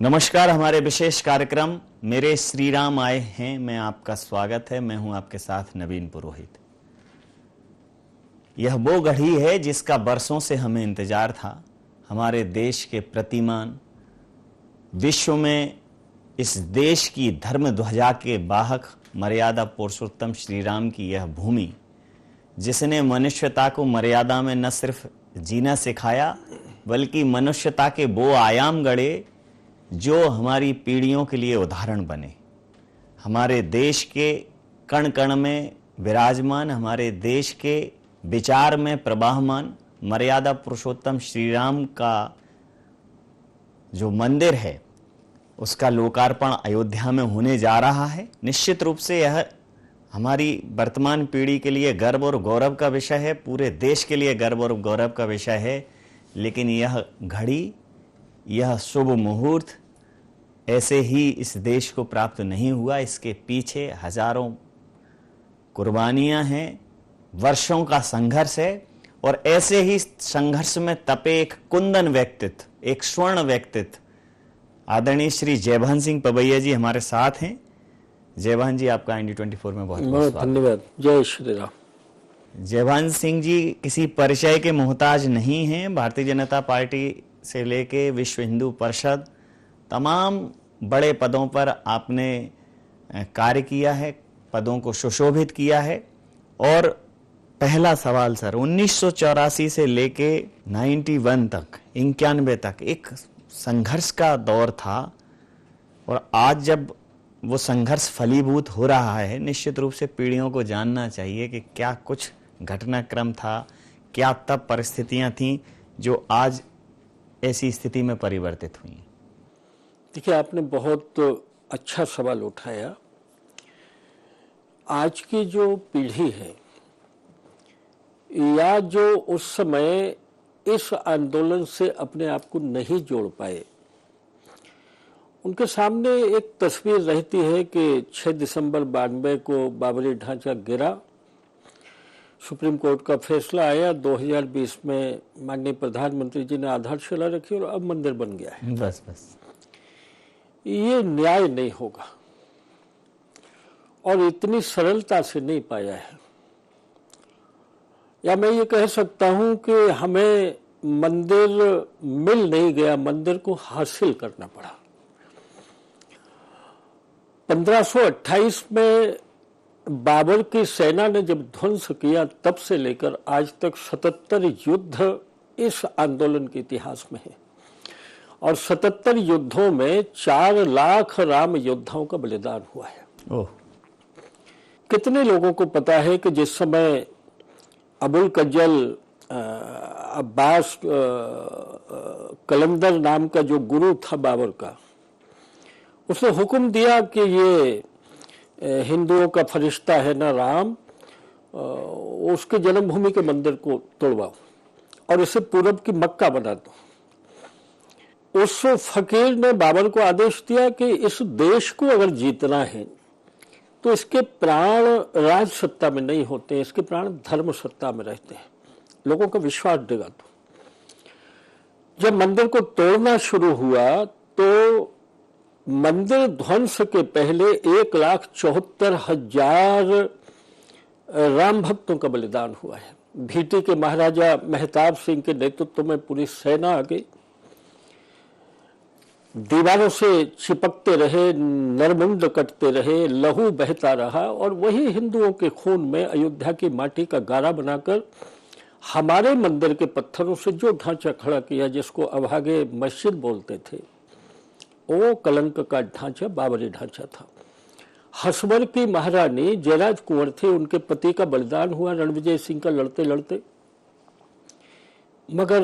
नमस्कार। हमारे विशेष कार्यक्रम मेरे श्री राम आए हैं में आपका स्वागत है। मैं हूं आपके साथ नवीन पुरोहित। यह वो घड़ी है जिसका बरसों से हमें इंतजार था। हमारे देश के प्रतिमान, विश्व में इस देश की धर्म ध्वजा के वाहक मर्यादा पुरुषोत्तम श्री राम की यह भूमि, जिसने मनुष्यता को मर्यादा में न सिर्फ जीना सिखाया बल्कि मनुष्यता के वो आयाम गढ़े जो हमारी पीढ़ियों के लिए उदाहरण बने। हमारे देश के कण कण में विराजमान, हमारे देश के विचार में प्रवाहमान मर्यादा पुरुषोत्तम श्री राम का जो मंदिर है, उसका लोकार्पण अयोध्या में होने जा रहा है। निश्चित रूप से यह हमारी वर्तमान पीढ़ी के लिए गर्व और गौरव का विषय है, पूरे देश के लिए गर्व और गौरव का विषय है। लेकिन यह घड़ी, यह शुभ मुहूर्त ऐसे ही इस देश को प्राप्त नहीं हुआ। इसके पीछे हजारों कुर्बानियां हैं, वर्षों का संघर्ष है। और ऐसे ही संघर्ष में तपे एक कुंदन व्यक्तित्व, एक स्वर्ण व्यक्तित्व, आदरणीय श्री जयभान सिंह पवैया जी हमारे साथ हैं। जयभान जी, आपका IND24 में बहुत बहुत धन्यवाद। जय श्री राम। जयभान सिंह जी किसी परिचय के मोहताज नहीं हैं। भारतीय जनता पार्टी से लेके विश्व हिंदू परिषद, तमाम बड़े पदों पर आपने कार्य किया है, पदों को सुशोभित किया है। और पहला सवाल सर, 1984 से लेके 91 तक, 91 तक एक संघर्ष का दौर था। और आज जब वो संघर्ष फलीभूत हो रहा है, निश्चित रूप से पीढ़ियों को जानना चाहिए कि क्या कुछ घटनाक्रम था, क्या तब परिस्थितियां थीं जो आज ऐसी स्थिति में परिवर्तित हुई। देखिए, आपने बहुत अच्छा सवाल उठाया। आज की जो पीढ़ी है या जो उस समय इस आंदोलन से अपने आप को नहीं जोड़ पाए, उनके सामने एक तस्वीर रहती है कि 6 दिसंबर 92 को बाबरी ढांचा गिरा, सुप्रीम कोर्ट का फैसला आया, 2020 में माननीय प्रधानमंत्री जी ने आधारशिला रखी और अब मंदिर बन गया है। बस ये न्याय नहीं होगा और इतनी सरलता से नहीं पाया है। या मैं ये कह सकता हूं कि हमें मंदिर मिल नहीं गया, मंदिर को हासिल करना पड़ा। 1528 में बाबर की सेना ने जब ध्वंस किया, तब से लेकर आज तक 77 युद्ध इस आंदोलन के इतिहास में है। और 77 युद्धों में 4 लाख राम योद्धाओं का बलिदान हुआ है। कितने लोगों को पता है कि जिस समय अबुल कज्जल अब्बास कलंदर नाम का जो गुरु था बाबर का, उसने हुक्म दिया कि ये हिंदुओं का फरिश्ता है ना राम, उसके जन्मभूमि के मंदिर को तोड़वाओ और इसे पूरब की मक्का बना दो। उस फकीर ने बाबर को आदेश दिया कि इस देश को अगर जीतना है तो इसके प्राण राज सत्ता में नहीं होते, इसके प्राण धर्म सत्ता में रहते हैं, लोगों का विश्वास दिला दो। जब मंदिर को तोड़ना शुरू हुआ तो मंदिर ध्वंस के पहले 1,74,000 राम भक्तों का बलिदान हुआ है। भीटी के महाराजा मेहताब सिंह के नेतृत्व में पूरी सेना आ गई, दीवारों से चिपकते रहे, नरमुंड कटते रहे, लहू बहता रहा और वही हिंदुओं के खून में अयोध्या की माटी का गारा बनाकर हमारे मंदिर के पत्थरों से जो ढांचा खड़ा किया, जिसको अभागे मस्जिद बोलते थे, वो कलंक का ढांचा बाबरी ढांचा था। हसवर की महारानी जयराज कुंवर थे, उनके पति का बलिदान हुआ रणविजय सिंह का लड़ते लड़ते। मगर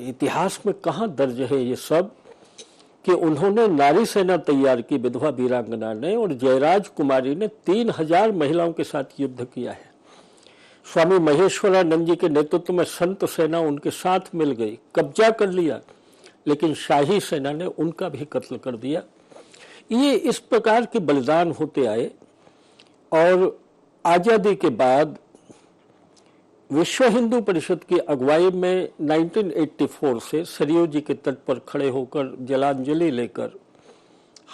इतिहास में कहाँ दर्ज है ये सब कि उन्होंने नारी सेना तैयार की, विधवा वीरांगना ने, और जयराज कुमारी ने 3000 महिलाओं के साथ युद्ध किया है। स्वामी महेश्वरानंद जी के नेतृत्व में संत सेना उनके साथ मिल गई, कब्जा कर लिया, लेकिन शाही सेना ने उनका भी कत्ल कर दिया। ये इस प्रकार के बलिदान होते आए और आजादी के बाद विश्व हिंदू परिषद की अगुवाई में 1984 से सरयू जी के तट पर खड़े होकर जलांजलि लेकर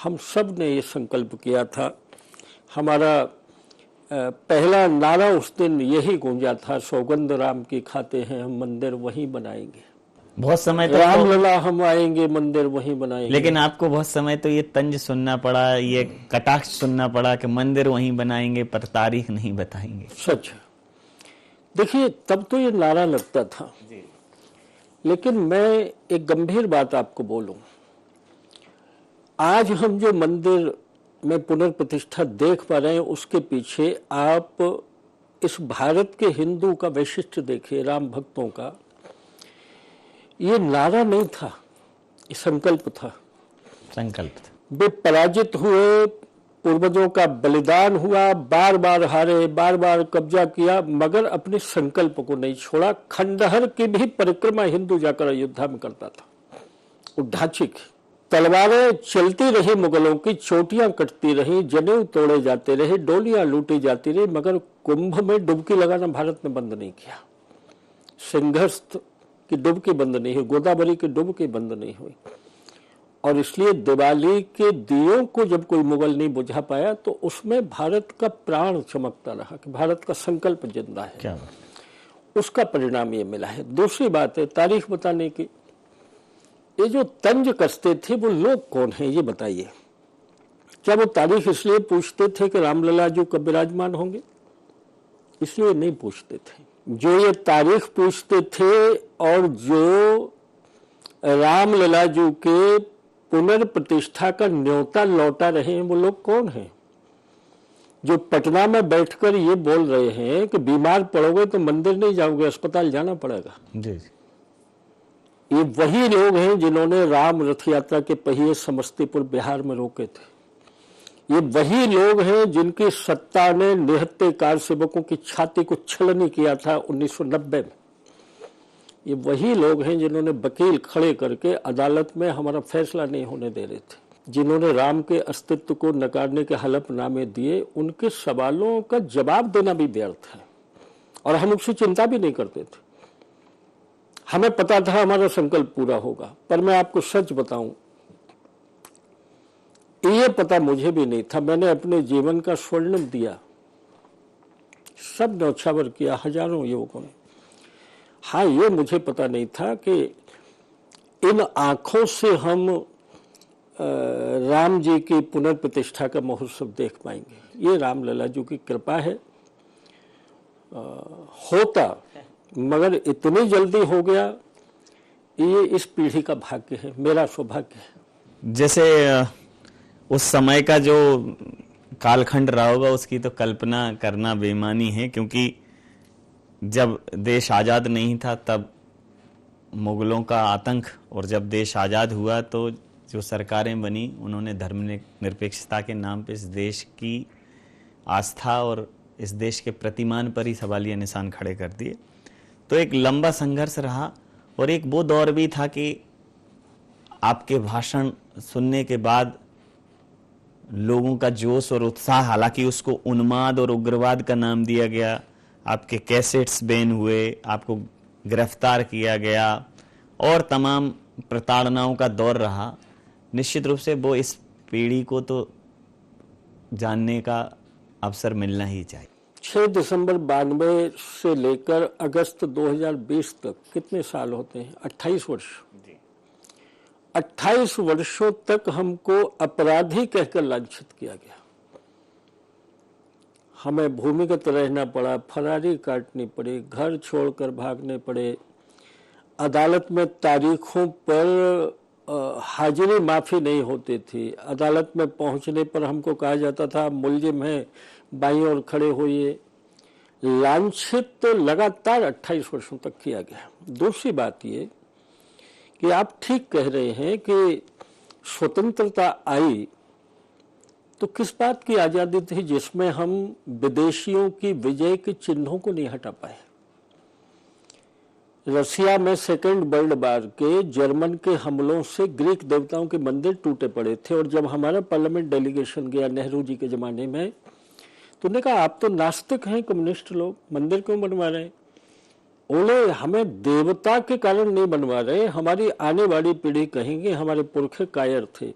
हम सब ने ये संकल्प किया था। हमारा पहला नारा उस दिन यही गूंजा था, सौगंध राम की खाते हैं हम, मंदिर वहीं बनाएंगे। बहुत समय तक रामलला हम आएंगे, मंदिर वहीं बनाएंगे। लेकिन आपको बहुत समय तो ये तंज सुनना पड़ा, ये कटाक्ष सुनना पड़ा कि मंदिर वहीं बनाएंगे पर तारीख नहीं बताएंगे। सच है। देखिए, तब तो ये नारा लगता था जी। लेकिन मैं एक गंभीर बात आपको बोलूं, आज हम जो मंदिर में पुनर्प्रतिष्ठा देख पा रहे हैं उसके पीछे आप इस भारत के हिंदू का वैशिष्ट्य देखिए, राम भक्तों का। ये नारा नहीं था, ये संकल्प था। संकल्प था। वे पराजित हुए, पूर्वजों का बलिदान हुआ, बार बार हारे, बार बार कब्जा किया, मगर अपने संकल्प को नहीं छोड़ा। खंडहर की भी परिक्रमा हिंदू जाकर अयोध्या में करता था। उद्धाची की तलवारें चलती रही, मुगलों की चोटियां कटती रही, जनेऊ तोड़े जाते रहे, डोलियां लूटी जाती रही, मगर कुंभ में डुबकी लगाना भारत ने बंद नहीं किया। संघर्ष की डुबकी बंद नहीं हुई, गोदावरी की डुबकी बंद नहीं हुई। और इसलिए दिवाली के दियों को जब कोई मुगल नहीं बुझा पाया तो उसमें भारत का प्राण चमकता रहा कि भारत का संकल्प जिंदा है। क्या? उसका परिणाम ये मिला है। दूसरी बात है तारीख बताने की। ये जो तंज कसते थे वो लोग कौन है ये बताइए। क्या वो तारीख इसलिए पूछते थे कि रामलला जी कब विराजमान होंगे? इसलिए नहीं पूछते थे। जो ये तारीख पूछते थे और जो रामलला जी के पुनर्प्रतिष्ठा का न्योता लौटा रहे हैं वो लोग कौन हैं? जो पटना में बैठकर ये बोल रहे हैं कि बीमार पड़ोगे तो मंदिर नहीं जाओगे, अस्पताल जाना पड़ेगा। जी। ये वही लोग हैं जिन्होंने राम रथ यात्रा के पहिए समस्तीपुर बिहार में रोके थे। ये वही लोग हैं जिनकी सत्ता ने निहत्थे कार सेवकों की छाती को छलनी किया था 1990 में। ये वही लोग हैं जिन्होंने वकील खड़े करके अदालत में हमारा फैसला नहीं होने दे रहे थे, जिन्होंने राम के अस्तित्व को नकारने के हलफनामे दिए। उनके सवालों का जवाब देना भी व्यर्थ है और हम उसकी चिंता भी नहीं करते थे। हमें पता था हमारा संकल्प पूरा होगा, पर मैं आपको सच बताऊं, ये पता मुझे भी नहीं था। मैंने अपने जीवन का स्वर्णिम दिया, सब न्यौछावर किया हजारों युवकों ने। हाँ, ये मुझे पता नहीं था कि इन आंखों से हम राम जी की पुनर्प्रतिष्ठा का महोत्सव देख पाएंगे। ये रामलला जी की कृपा है। होता मगर इतनी जल्दी हो गया, ये इस पीढ़ी का भाग्य है, मेरा सौभाग्य है। जैसे उस समय का जो कालखंड रहा होगा उसकी तो कल्पना करना बेईमानी है, क्योंकि जब देश आज़ाद नहीं था तब मुगलों का आतंक, और जब देश आज़ाद हुआ तो जो सरकारें बनी उन्होंने धर्मनिरपेक्षता के नाम पे इस देश की आस्था और इस देश के प्रतिमान पर ही सवालिया निशान खड़े कर दिए। तो एक लंबा संघर्ष रहा और एक वो दौर भी था कि आपके भाषण सुनने के बाद लोगों का जोश और उत्साह, हालांकि उसको उन्माद और उग्रवाद का नाम दिया गया, आपके कैसेट्स बैन हुए, आपको गिरफ्तार किया गया और तमाम प्रताड़नाओं का दौर रहा। निश्चित रूप से वो इस पीढ़ी को तो जानने का अवसर मिलना ही चाहिए। 6 दिसंबर 92 से लेकर अगस्त 2020 तक कितने साल होते हैं? 28 वर्ष। 28 वर्षों तक हमको अपराधी कहकर लांछित किया गया। हमें भूमिगत रहना पड़ा, फरारी काटनी पड़ी, घर छोड़कर भागने पड़े, अदालत में तारीखों पर हाजिरी माफ़ी नहीं होती थी। अदालत में पहुंचने पर हमको कहा जाता था मुलजिम है, बाईं ओर खड़े होइए। लांछित लगातार 28 वर्षों तक किया गया। दूसरी बात ये कि आप ठीक कह रहे हैं कि स्वतंत्रता आई तो किस बात की आज़ादी थी जिसमें हम विदेशियों की विजय के चिन्हों को नहीं हटा पाए। रसिया में सेकेंड वर्ल्ड वार के जर्मन के हमलों से ग्रीक देवताओं के मंदिर टूटे पड़े थे और जब हमारा पार्लियामेंट डेलीगेशन गया नेहरू जी के ज़माने में तो उन्होंने कहा आप तो नास्तिक हैं, कम्युनिस्ट लोग मंदिर क्यों बनवा रहे हैं? बोले हमें देवता के कारण नहीं बनवा रहे, हमारी आने वाली पीढ़ी कहेंगे हमारे पुरखे कायर थे।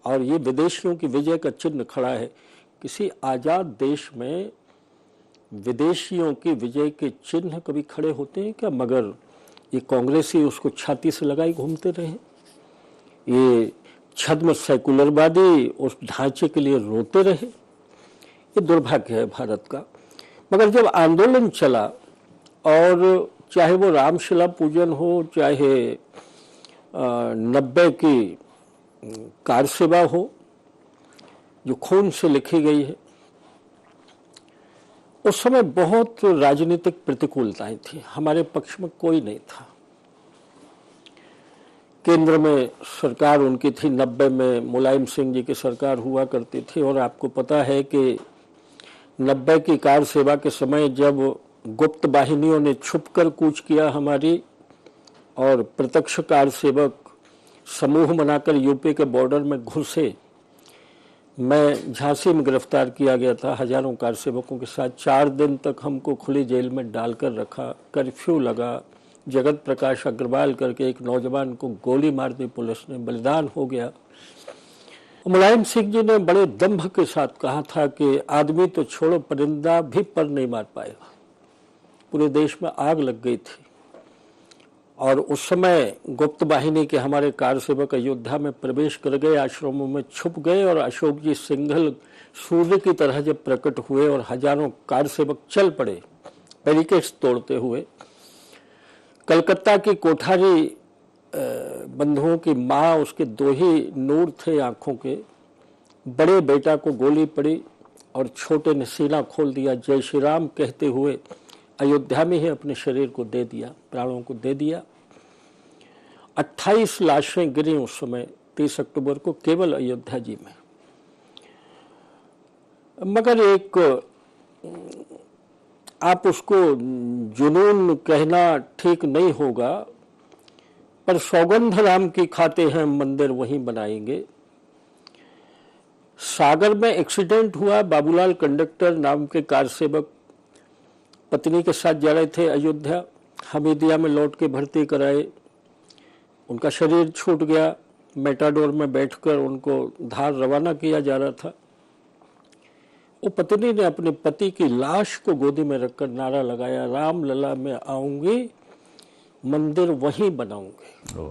और ये विदेशियों की विजय का चिन्ह खड़ा है। किसी आजाद देश में विदेशियों की विजय के चिन्ह कभी खड़े होते हैं क्या? मगर ये कांग्रेसी उसको छाती से लगाई घूमते रहे। ये छद्म सेकुलरवादी उस ढांचे के लिए रोते रहे। ये दुर्भाग्य है भारत का। मगर जब आंदोलन चला, और चाहे वो रामशिला पूजन हो, चाहे 90 की कार सेवा हो जो खून से लिखी गई है, उस समय बहुत राजनीतिक प्रतिकूलताएं थी। हमारे पक्ष में कोई नहीं था। केंद्र में सरकार उनकी थी, 90 में मुलायम सिंह जी की सरकार हुआ करती थी। और आपको पता है कि 90 की कार सेवा के समय जब गुप्त वाहिनियों ने छुपकर कूच किया हमारी, और प्रत्यक्ष कार सेवक समूह बनाकर यूपी के बॉर्डर में घुसे, मैं झांसी में गिरफ्तार किया गया था हजारों कार सेवकों के साथ। 4 दिन तक हमको खुली जेल में डालकर रखा, कर्फ्यू लगा, जगत प्रकाश अग्रवाल करके एक नौजवान को गोली मार दी पुलिस ने, बलिदान हो गया। मुलायम सिंह जी ने बड़े दंभ के साथ कहा था कि आदमी तो छोड़ो, परिंदा भी पर नहीं मार पाएगा। पूरे देश में आग लग गई थी। और उस समय गुप्त वाहिनी के हमारे कार सेवक अयोध्या में प्रवेश कर गए, आश्रमों में छुप गए, और अशोक जी सिंघल सूर्य की तरह जब प्रकट हुए और हजारों कार सेवक चल पड़े बैरिकेड्स तोड़ते हुए। कलकत्ता की कोठारी बंधुओं की माँ, उसके 2 ही नूर थे आंखों के, बड़े बेटा को गोली पड़ी और छोटे ने सीना खोल दिया, जय श्री राम कहते हुए अयोध्या में ही अपने शरीर को दे दिया, प्राणों को दे दिया। 28 लाशें गिरी उस समय 30 अक्टूबर को केवल अयोध्या जी में। मगर एक आप उसको जुनून कहना ठीक नहीं होगा, पर सौगंध राम की खाते हैं मंदिर वहीं बनाएंगे। सागर में एक्सीडेंट हुआ, बाबूलाल कंडक्टर नाम के कार सेवक पत्नी के साथ जा रहे थे अयोध्या, हमीदिया में लौट के भर्ती कराए, उनका शरीर छूट गया, मेटाडोर में बैठकर उनको धार रवाना किया जा रहा था। वो पत्नी ने अपने पति की लाश को गोदी में रखकर नारा लगाया, राम लला में आऊंगी, मंदिर वहीं बनाऊंगे।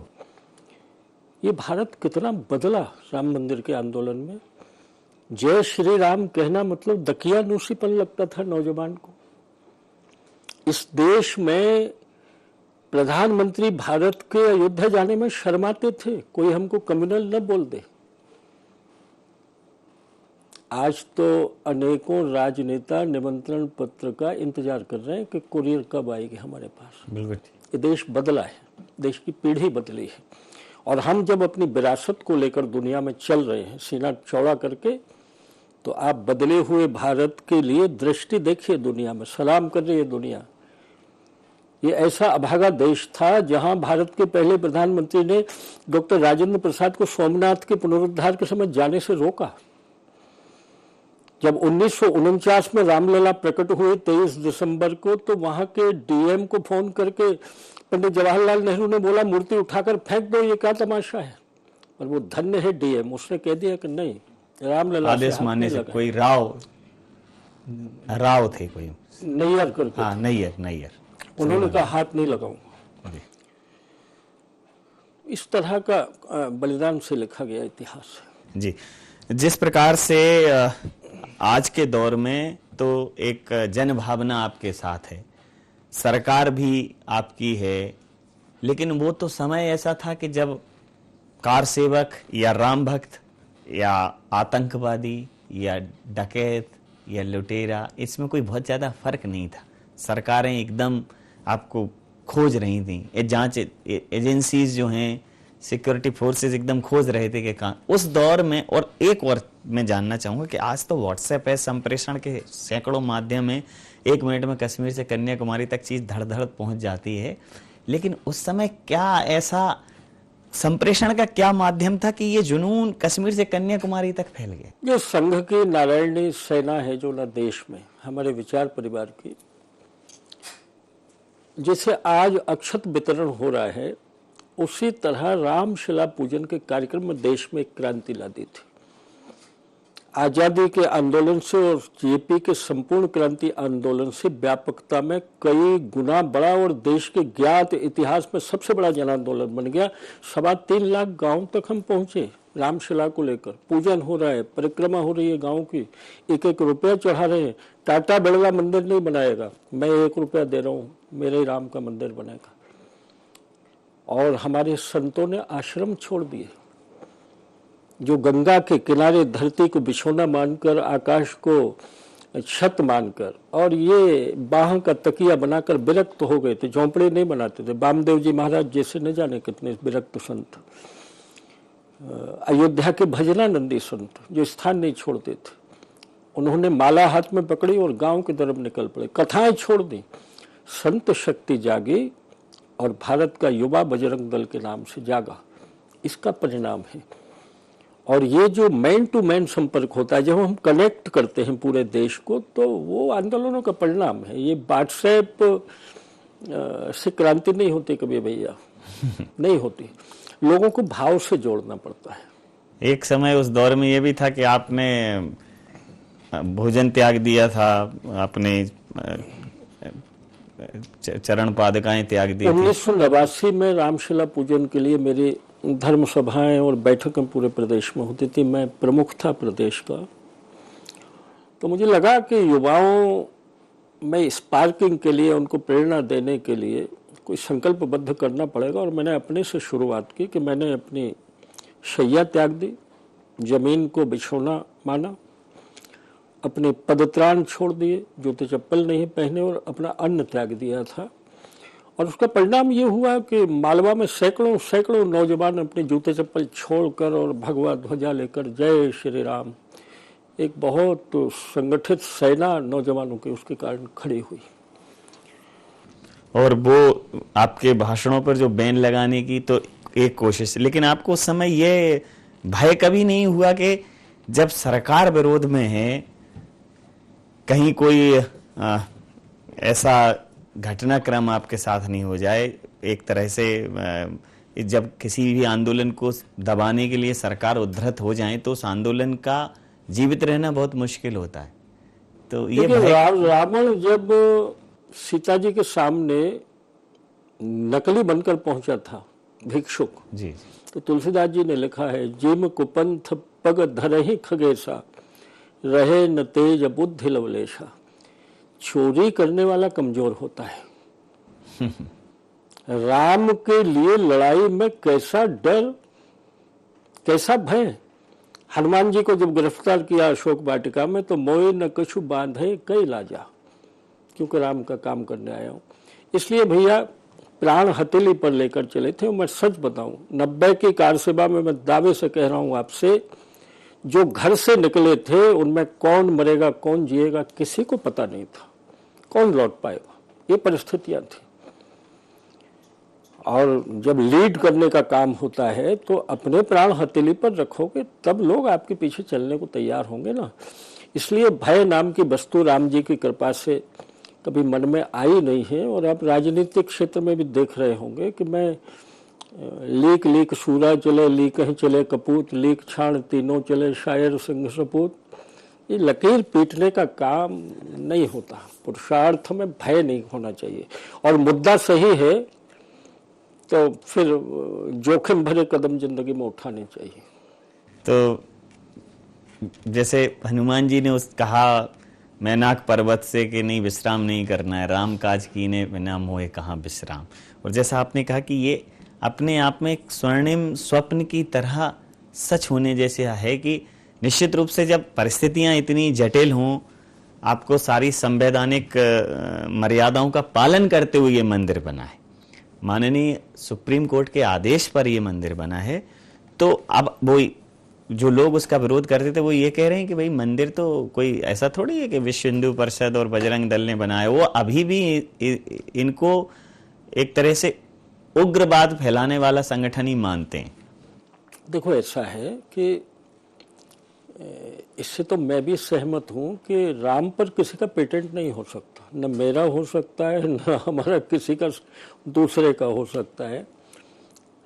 ये भारत कितना बदला राम मंदिर के आंदोलन में। जय श्री राम कहना मतलब दकियानूसीपन लगता था नौजवान को। इस देश में प्रधानमंत्री भारत के अयोध्या जाने में शर्माते थे, कोई हमको कम्युनल न बोल दे। आज तो अनेकों राजनेता निमंत्रण पत्र का इंतजार कर रहे हैं कि कुरियर कब आएगी हमारे पास। बिल्कुल। ये देश बदला है, देश की पीढ़ी बदली है। और हम जब अपनी विरासत को लेकर दुनिया में चल रहे हैं सीना चौड़ा करके, तो आप बदले हुए भारत के लिए दृष्टि देखिए, दुनिया में सलाम कर रही है दुनिया। ये ऐसा अभागा देश था जहां भारत के पहले प्रधानमंत्री ने डॉक्टर राजेंद्र प्रसाद को सोमनाथ के पुनरुद्धार के समय जाने से रोका। जब 1949 में रामलला प्रकट हुए 23 दिसंबर को, तो वहां के डीएम को फोन करके पंडित जवाहरलाल नेहरू ने बोला मूर्ति उठाकर फेंक दो, ये क्या तमाशा है। पर वो धन्य है डीएम, उसने कह दिया कि नहीं, रामलला आदेश मानने से कोई राव थे, कोई नैयर करके, हाँ नैयर, उन्होंने कहा हाथ नहीं लगाऊंगा। इस तरह का बलिदान से लिखा गया इतिहास है। जी, जिस प्रकार से आज के दौर में तो एक जन भावना आपके साथ है, सरकार भी आपकी है, लेकिन वो तो समय ऐसा था कि जब कार सेवक या राम भक्त या आतंकवादी या डकैत या लुटेरा, इसमें कोई बहुत ज्यादा फर्क नहीं था। सरकारें एकदम आपको खोज रही थी, जांच एजेंसीज जो हैं, सिक्योरिटी फोर्सेस एकदम खोज रहे थे कि कहाँ उस दौर में। और एक और मैं जानना चाहूंगा कि आज तो व्हाट्सएप है, संप्रेषण के सैकड़ों माध्यम है, 1 मिनट में कश्मीर से कन्याकुमारी तक चीज धड़ धड़ पहुंच जाती है, लेकिन उस समय क्या ऐसा संप्रेषण का क्या माध्यम था कि ये जुनून कश्मीर से कन्याकुमारी तक फैल गया? ये संघ की नारायणी सेना है जो ना देश में, हमारे विचार परिवार की, जैसे आज अक्षत वितरण हो रहा है, उसी तरह रामशिला पूजन के कार्यक्रम में देश में एक क्रांति ला दी थी। आजादी के आंदोलन से और जेपी के संपूर्ण क्रांति आंदोलन से व्यापकता में कई गुना बड़ा और देश के ज्ञात इतिहास में सबसे बड़ा जन आंदोलन बन गया। 3.25 लाख गांव तक हम पहुंचे रामशिला को लेकर। पूजन हो रहा है, परिक्रमा हो रही है गांव की, 1-1 रुपया चढ़ा रहे हैं। टाटा बिरला मंदिर नहीं बनाएगा, मैं 1 रुपया दे रहा हूं, मेरे राम का मंदिर बनेगा। और हमारे संतों ने आश्रम छोड़ दिए, जो गंगा के किनारे धरती को बिछौना मानकर, आकाश को छत मानकर और ये बाह का तकिया बनाकर विरक्त हो गए थे। झोंपड़े नहीं बनाते थे। वामदेव जी महाराज जैसे न जाने कितने विरक्त संत, अयोध्या के भजनानंदी संत जो स्थान नहीं छोड़ते थे, उन्होंने माला हाथ में पकड़ी और गांव की तरफ निकल पड़े, कथाएं छोड़ दी। संत शक्ति जागी और भारत का युवा बजरंग दल के नाम से जागा, इसका परिणाम है। और ये जो मैन टू मैन संपर्क होता है, जब हम कनेक्ट करते हैं पूरे देश को, तो वो आंदोलनों का परिणाम है। ये व्हाट्सएप से क्रांति नहीं होती कभी भैया, नहीं होती। लोगों को भाव से जोड़ना पड़ता है। एक समय उस दौर में ये भी था कि आपने भोजन त्याग दिया था, अपने चरण पादुकाएं त्याग दी। 1989 में रामशिला पूजन के लिए मेरी धर्म सभाएं और बैठकें पूरे प्रदेश में होती थी। मैं प्रमुख था प्रदेश का। तो मुझे लगा कि युवाओं में स्पार्किंग के लिए, उनको प्रेरणा देने के लिए कोई संकल्पबद्ध करना पड़ेगा। और मैंने अपने से शुरुआत की कि मैंने अपनी शैया त्याग दी, जमीन को बिछौना माना, अपने पदत्राण छोड़ दिए, जूते चप्पल नहीं पहने, और अपना अन्न त्याग दिया था। और उसका परिणाम ये हुआ कि मालवा में सैकड़ों नौजवान अपने जूते चप्पल छोड़कर और भगवा ध्वजा लेकर जय श्री राम, एक बहुत संगठित सेना नौजवानों की उसके कारण खड़ी हुई। और वो आपके भाषणों पर जो बैन लगाने की तो एक कोशिश, लेकिन आपको उस समय ये भय कभी नहीं हुआ कि जब सरकार विरोध में है, कहीं कोई ऐसा घटनाक्रम आपके साथ नहीं हो जाए? एक तरह से जब किसी भी आंदोलन को दबाने के लिए सरकार उद्धृत हो जाए तो उस आंदोलन का जीवित रहना बहुत मुश्किल होता है। तो ये रावण जब सीता जी के सामने नकली बनकर पहुंचा था, भिक्षुक जी, तो तुलसीदास जी ने लिखा है, जिम कुपंथ पग धरहि खगेशा, रहे न तेज बुद्धि लवलेशा। चोरी करने वाला कमजोर होता है। राम के लिए लड़ाई में कैसा डर, कैसा भय। हनुमान जी को जब गिरफ्तार किया अशोक वाटिका में, तो मोए न कछु बांधे कई लाजा, क्योंकि राम का काम करने आया हूं। इसलिए भैया प्राण हथेली पर लेकर चले थे। मैं सच बताऊं, 90 की कार सेवा में मैं दावे से कह रहा हूं आपसे, जो घर से निकले थे उनमें कौन मरेगा कौन जिएगा किसी को पता नहीं था, कौन लौट पाएगा, ये परिस्थितियां थी। और जब लीड करने का काम होता है तो अपने प्राण हथेली पर रखोगे तब लोग आपके पीछे चलने को तैयार होंगे ना। इसलिए भय नाम की वस्तु राम जी की कृपा से कभी मन में आई नहीं है। और आप राजनीतिक क्षेत्र में भी देख रहे होंगे कि मैं लीक लीक सूरा चले, लीक ही चले कपूत, लीक छाण तीनों चले, शायर सिंह सपूत। ये लकीर पीटने का काम नहीं होता। पुरुषार्थ में भय नहीं होना चाहिए, और मुद्दा सही है तो फिर जोखिम भरे कदम जिंदगी में उठाने चाहिए। तो जैसे हनुमान जी ने उस कहा मैनाक पर्वत से कि नहीं विश्राम नहीं करना है, राम काज कीने बिना मोहे कहाँ विश्राम। और जैसा आपने कहा कि ये अपने आप में एक स्वर्णिम स्वप्न की तरह सच होने जैसे है कि निश्चित रूप से जब परिस्थितियां इतनी जटिल हों, आपको सारी संवैधानिक मर्यादाओं का पालन करते हुए ये मंदिर बना है, माननीय सुप्रीम कोर्ट के आदेश पर ये मंदिर बना है। तो अब वो जो लोग उसका विरोध करते थे वो ये कह रहे हैं कि भाई मंदिर तो कोई ऐसा थोड़ी है कि विश्व हिंदू परिषद और बजरंग दल ने बनाया, वो अभी भी इनको एक तरह से उग्रवाद फैलाने वाला संगठन ही मानते हैं। देखो ऐसा है कि इससे तो मैं भी सहमत हूँ कि राम पर किसी का पेटेंट नहीं हो सकता, न मेरा हो सकता है न हमारा किसी का दूसरे का हो सकता है।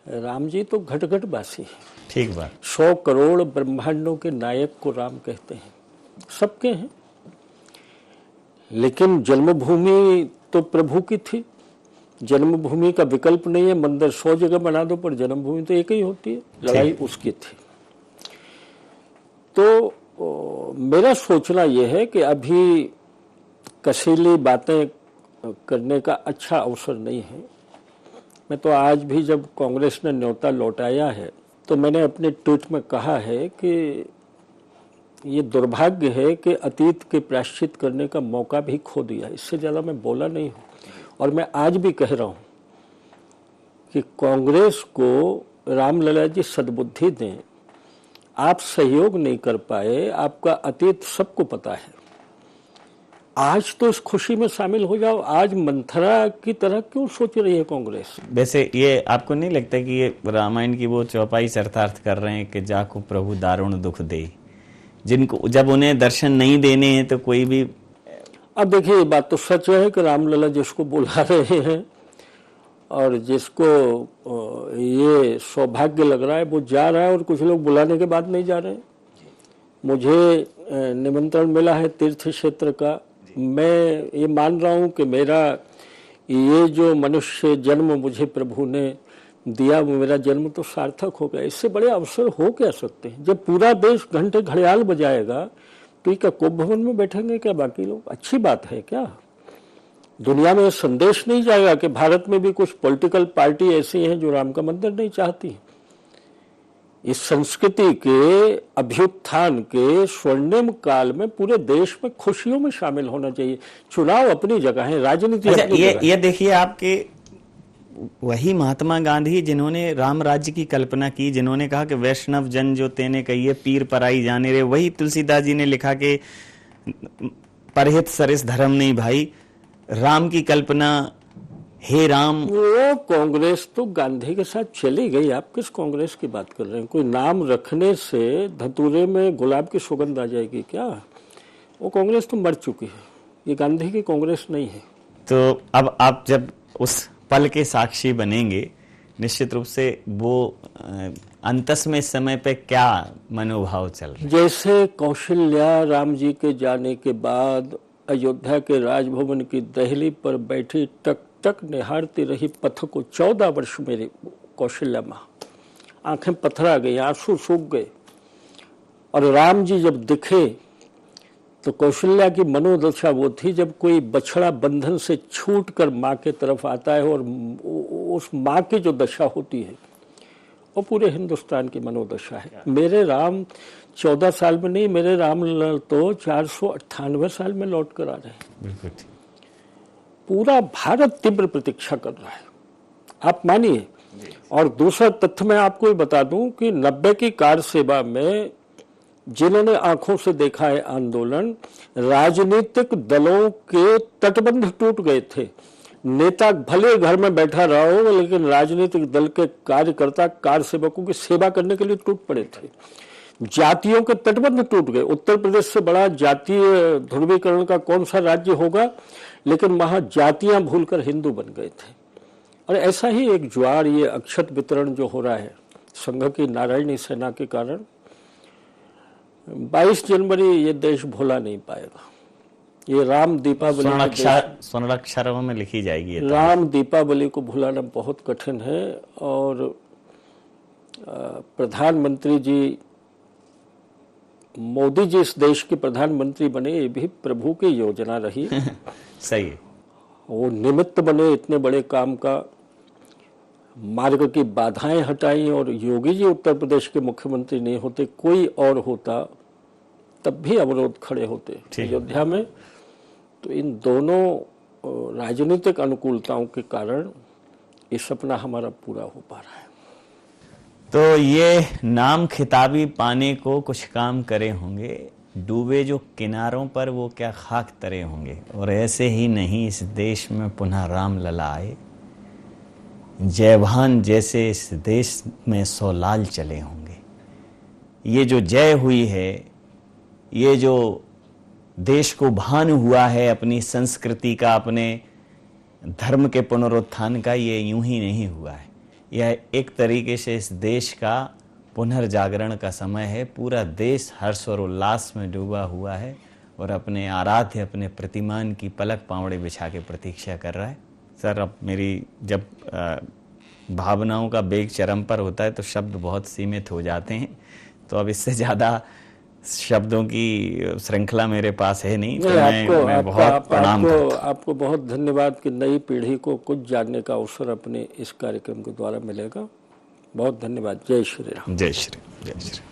राम जी तो घट घट बासी है। ठीक बात। 100 करोड़ ब्रह्मांडों के नायक को राम कहते हैं, सबके हैं। लेकिन जन्मभूमि तो प्रभु की थी, जन्मभूमि का विकल्प नहीं है। मंदिर 100 जगह बना दो पर जन्मभूमि तो एक ही होती है। लड़ाई उसकी थी। तो मेरा सोचना यह है कि अभी कसीली बातें करने का अच्छा अवसर नहीं है। मैं तो आज भी जब कांग्रेस ने न्योता लौटाया है तो मैंने अपने ट्वीट में कहा है कि ये दुर्भाग्य है कि अतीत के प्रायश्चित करने का मौका भी खो दिया। इससे ज़्यादा मैं बोला नहीं हूँ। और मैं आज भी कह रहा हूँ कि कांग्रेस को रामलला जी सद्बुद्धि दें। आप सहयोग नहीं कर पाए, आपका अतीत सबको पता है। आज तो इस खुशी में शामिल हो जाओ। आज मंथरा की तरह क्यों सोच रही है कांग्रेस? वैसे ये आपको नहीं लगता कि ये रामायण की वो चौपाई चरितार्थ कर रहे हैं कि जाको प्रभु दारुण दुख दे, जिनको जब उन्हें दर्शन नहीं देने हैं तो कोई भी। अब देखिए, ये बात तो सच है कि रामलला जिसको बुला रहे हैं और जिसको ये सौभाग्य लग रहा है वो जा रहा है, और कुछ लोग बुलाने के बाद नहीं जा रहे। मुझे निमंत्रण मिला है तीर्थ क्षेत्र का। मैं ये मान रहा हूँ कि मेरा ये जो मनुष्य जन्म मुझे प्रभु ने दिया, वो मेरा जन्म तो सार्थक हो गया। इससे बड़े अवसर हो क्या सकते हैं? जब पूरा देश घंटे घड़ियाल बजाएगा तो क्या कोप भवन में बैठेंगे क्या बाकी लोग? अच्छी बात है क्या? दुनिया में संदेश नहीं जाएगा कि भारत में भी कुछ पॉलिटिकल पार्टी ऐसी हैं जो राम का मंदिर नहीं चाहती? इस संस्कृति के अभ्युत्थान के स्वर्णिम काल में पूरे देश में खुशियों में शामिल होना चाहिए। चुनाव अपनी जगह है, राजनीति अपनी जगह है। ये देखिए, आपके वही महात्मा गांधी जिन्होंने राम राज्य की कल्पना की, जिन्होंने कहा कि वैष्णव जन जो तेने कहिए पीर पराई जाने रे, वही तुलसीदास जी ने लिखा कि परहित सरिस धर्म नहीं भाई, राम की कल्पना, हे राम। वो कांग्रेस तो गांधी के साथ चली गई। आप किस कांग्रेस की बात कर रहे हैं? कोई नाम रखने से धतूरे में गुलाब की सुगंध आ जाएगी क्या? वो कांग्रेस तो मर चुकी है, ये गांधी की कांग्रेस नहीं है। तो अब आप जब उस पल के साक्षी बनेंगे, निश्चित रूप से वो अंतस्मय समय पे क्या मनोभाव चल रहा है? जैसे कौशल्या राम जी के जाने के बाद अयोध्या के राजभवन की दहली पर बैठी टक टक निहारती रही पथ को 14 वर्ष मेरी कौशल्या माँ, आंखें पथरा गई, आंसू सूख गए। और राम जी जब दिखे तो कौशल्या की मनोदशा वो थी जब कोई बछड़ा बंधन से छूट कर माँ के तरफ आता है, और उस माँ की जो दशा होती है वो पूरे हिंदुस्तान की मनोदशा है। मेरे राम 14 साल में नहीं, मेरे राम तो 498 साल में लौट कर आ रहे हैं। बिल्कुल। पूरा भारत तीव्र प्रतीक्षा कर रहा है, आप मानिए। और दूसरा तथ्य मैं आपको ये बता दूं कि 90 की कार सेवा में जिन्होंने आंखों से देखा है आंदोलन, राजनीतिक दलों के तटबंध टूट गए थे। नेता भले घर में बैठा रहा हो, लेकिन राजनीतिक दल के कार्यकर्ता कार सेवकों की सेवा करने के लिए टूट पड़े थे। जातियों के तटबंध टूट गए। उत्तर प्रदेश से बड़ा जातीय ध्रुवीकरण का कौन सा राज्य होगा, लेकिन वहां जातियां भूलकर हिंदू बन गए थे। और ऐसा ही एक ज्वार, ये अक्षत वितरण जो हो रहा है संघ की नारायणी सेना के कारण, 22 जनवरी ये देश भूला नहीं पाएगा। ये राम दीपावली स्वर्णाक्षरों में लिखी जाएगी। राम दीपावली को भुलाना बहुत कठिन है। और प्रधानमंत्री जी, मोदी जी इस देश के प्रधानमंत्री बने, ये भी प्रभु की योजना रही। सही है। वो निमित्त बने इतने बड़े काम का, मार्ग की बाधाएं हटाई। और योगी जी उत्तर प्रदेश के मुख्यमंत्री नहीं होते, कोई और होता तब भी अवरोध खड़े होते अयोध्या में। तो इन दोनों राजनीतिक अनुकूलताओं के कारण ये सपना हमारा पूरा हो पा रहा है। तो ये नाम खिताबी पाने को कुछ काम करे होंगे, डूबे जो किनारों पर वो क्या खाक तरे होंगे। और ऐसे ही नहीं, इस देश में पुनः राम लला आए, जयभान जैसे इस देश में 100 लाल चले होंगे। ये जो जय हुई है ये जो देश को भान हुआ है अपनी संस्कृति का, अपने धर्म के पुनरुत्थान का, ये यूं ही नहीं हुआ है। यह एक तरीके से इस देश का पुनर्जागरण का समय है। पूरा देश हर्ष और उल्लास में डूबा हुआ है और अपने आराध्य, अपने प्रतिमान की पलक पांवड़े बिछा के प्रतीक्षा कर रहा है। सर, अब मेरी जब भावनाओं का बेग चरम पर होता है तो शब्द बहुत सीमित हो जाते हैं, तो अब इससे ज़्यादा शब्दों की श्रृंखला मेरे पास है नहीं। तो मैं बहुत प्रणाम करता हूं। आपको बहुत धन्यवाद कि नई पीढ़ी को कुछ जानने का अवसर अपने इस कार्यक्रम के द्वारा मिलेगा। बहुत धन्यवाद। जय श्री राम। जय श्री राम। जय श्री राम।